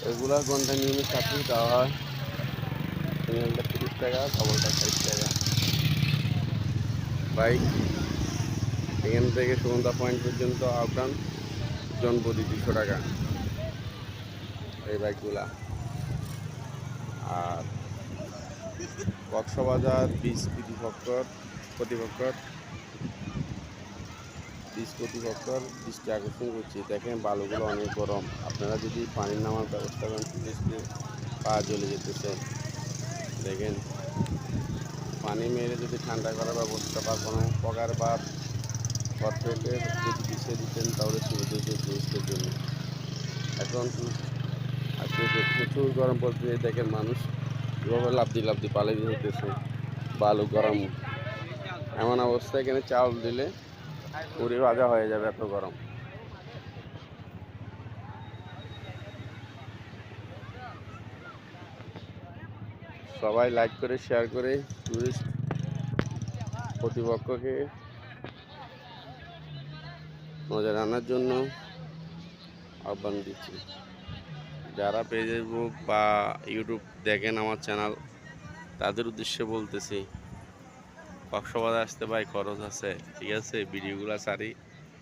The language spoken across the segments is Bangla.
রেগুলার ঘন্টা নিয়মিত চাকরি দেওয়া হয়। সিঙ্গেলটা 30 টাকা, ডবলটা 60 টাকা। বাইক এখান থেকে সুগন্ধা পয়েন্ট পর্যন্ত আপ ডাউন জনপ্রতি 200 টাকা এই বাইকগুলা। আর কক্সবাজার বীজ কর্তৃপক্ষের দৃষ্টি আকর্ষণ করছি। দেখেন বালুগুলো অনেক গরম। আপনারা যদি পানির নামার ব্যবস্থা করেন, টুরিস্টদের পা জ্বলে যেতেছে। দেখেন পানি মেরে যদি ঠান্ডা করার ব্যবস্থা বা কোনো প্রকার বা কর্পোরেটের যদি পিছিয়ে দিতেন তাহলে সুবিধা হতো টুরিস্টের জন্য। এখন আজকে প্রচুর গরম পড়ছে। দেখেন মানুষ কীভাবে লাফদি পালিয়ে যেতেছে বালু গরম। এমন অবস্থায় এখানে চাউল দিলে মুড়ি ভাজা হয়ে যাবে, এত গরম। সবাই লাইক করে শেয়ার করে টুরিস্ট কর্তৃপক্ষকে নজর আনার জন্য আহ্বান দিচ্ছি। যারা ফেসবুক বা ইউটিউব দেখেন আমার চ্যানেল, তাদের উদ্দেশ্যে বলতেছি, কক্সবাজার আসতে ভাই খরচ আছে, ঠিক আছে? ভিডিওগুলো সারি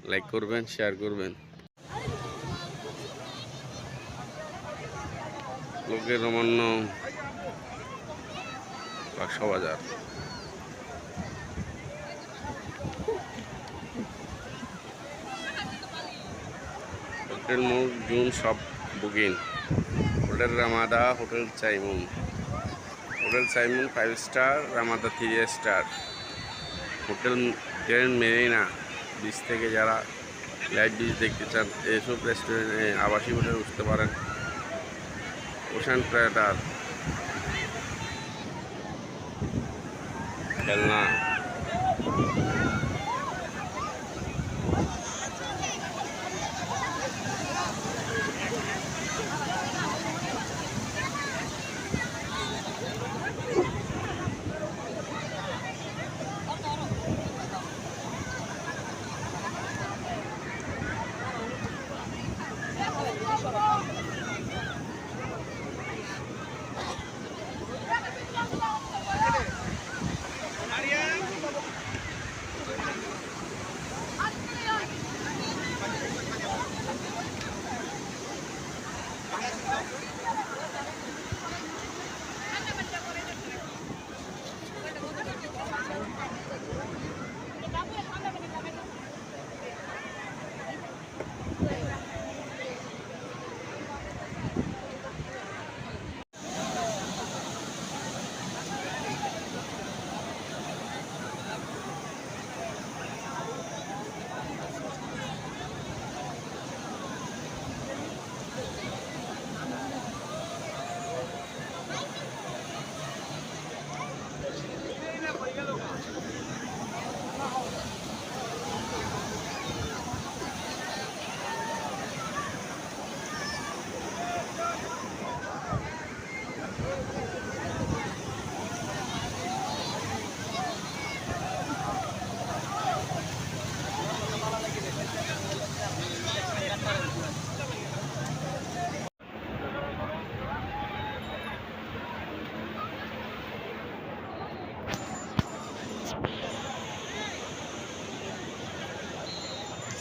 লাইক করবেন, শেয়ার করবেন। লোকের রমণ্য কক্সবাজার। হোটেল মুখ জুন সব booking. Hotel Ramada, hotel Saimun 5 star, Ramada 3 star, hotel grand Marina beach থেকে যারা লাইট বিচ দেখতে চান এইসব রেস্টুরেন্টে আবাসিক হোটেলে উঠতে পারেন। ওশান ট্রেডার খেলনা,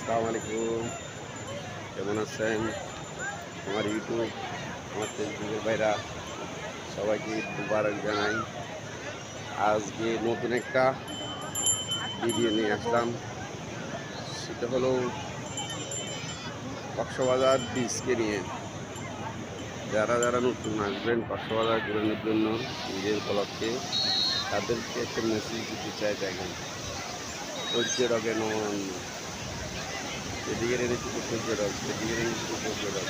আসসালামু আলাইকুম। কেমন আছেন? আমার ইউটিউব, আমার ফেসবুকের ভাইরা সবাইকে মুবারক জানাই। আজকে নতুন একটা ভিডিও নিয়ে আসলাম। সেটা হলো কক্সবাজার বীচকে নিয়ে। যারা নতুন আসবেন কক্সবাজার ঘোরানোর জন্য নিজের উপলক্ষে, তাদেরকে একটা মেসেজ দিতে চাই। দেখেন পর্যটকে নন, যেদিকে রেনে শুধু পর্যটক, যেদিকে রেনে শুধু পর্যটক,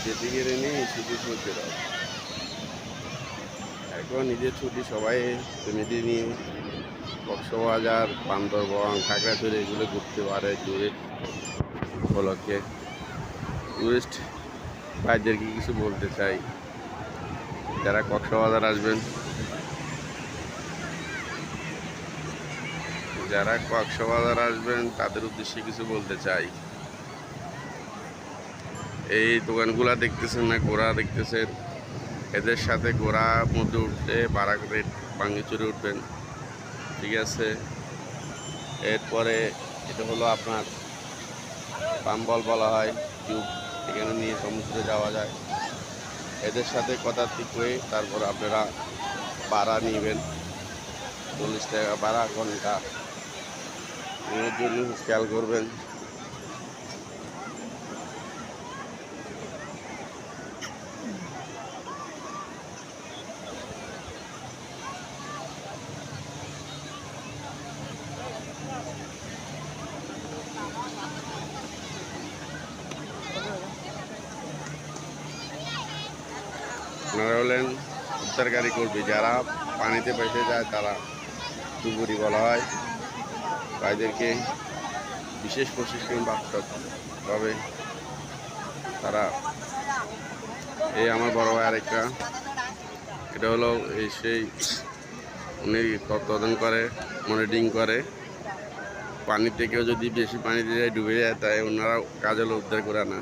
যেদিকে রেনে শুধু পর্যটক। এখন নিজের ছুটি সবাই ফ্যামিলি নিয়ে কক্সবাজার, বান্দরবন, খাগড়াছড়ি এগুলো ঘুরতে পারে টুরিস্ট উপলক্ষে। টুরিস্ট ভাইদেরকে কিছু বলতে চাই, যারা কক্সবাজার আসবেন, তাদের উদ্দেশ্যে কিছু বলতে চাই। এই দোকানগুলা দেখতেছেন না, ঘোড়া দেখতেছেন, এদের সাথে ঘোড়া মধ্যে উঠতে ভাড়া করে ভাঙিচুরে উঠবেন, ঠিক আছে। এরপরে এটা হলো আপনার পাম্বল বলা হয়, টিউব, এখানে নিয়ে সমুদ্রে যাওয়া যায়। এদের সাথে কথা ঠিক হয়ে তারপর আপনারা ভাড়া নেবেন, 40 টাকা ভাড়া ঘন্টা। এর জন্য খেয়াল করবেন। আপনারা হলেন উদ্ধারকারী কর্মী, যারা পানিতে ভেসে যায় তারা ডুবুরি বলা হয়। তাদেরকে বিশেষ প্রশিক্ষণ প্রাপ্ত তবে তারা এই আমার বড় ভাই আরেকটা, এটা হলো এই সেই উনি তত্ত্বাবধান করে, মনিটরিং করে। পানি থেকেও যদি বেশি পানি দিয়ে যায়, ডুবে যায়, তাই ওনারা কাজ হলো উদ্ধার করে আনা।